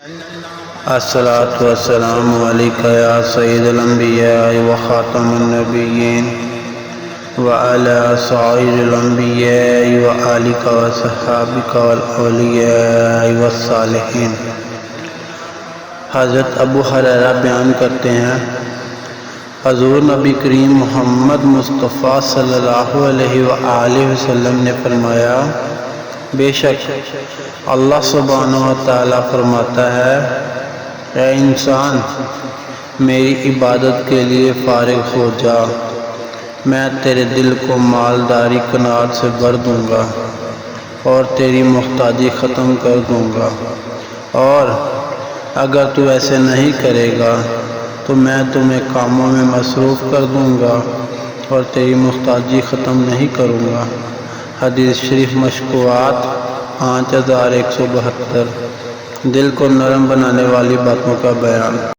الصلاۃ والسلام علیک یا سید الانبیاء وخاتم النبیین وعلی سائر الانبیاء وآلک وصحابک والاولیاء والصالحین۔ حضرت ابو ہریرہ بیان کرتے ہیں، حضور نبی کریم محمد مصطفیٰ صلی اللہ علیہ وآلہ وسلم نے فرمایا، بے شک اللہ سبحانہ و تعالیٰ فرماتا ہے، اے انسان میری عبادت کے لیے فارغ ہو جا، میں تیرے دل کو مالداری قناعت سے بھر دوں گا اور تیری محتاجی ختم کر دوں گا، اور اگر تو ایسے نہیں کرے گا تو میں تمہیں کاموں میں مصروف کر دوں گا اور تیری محتاجی ختم نہیں کروں گا۔ حدیث شریف مشکوات 5172۔ دل کو نرم بنانے والی باتوں کا بیان۔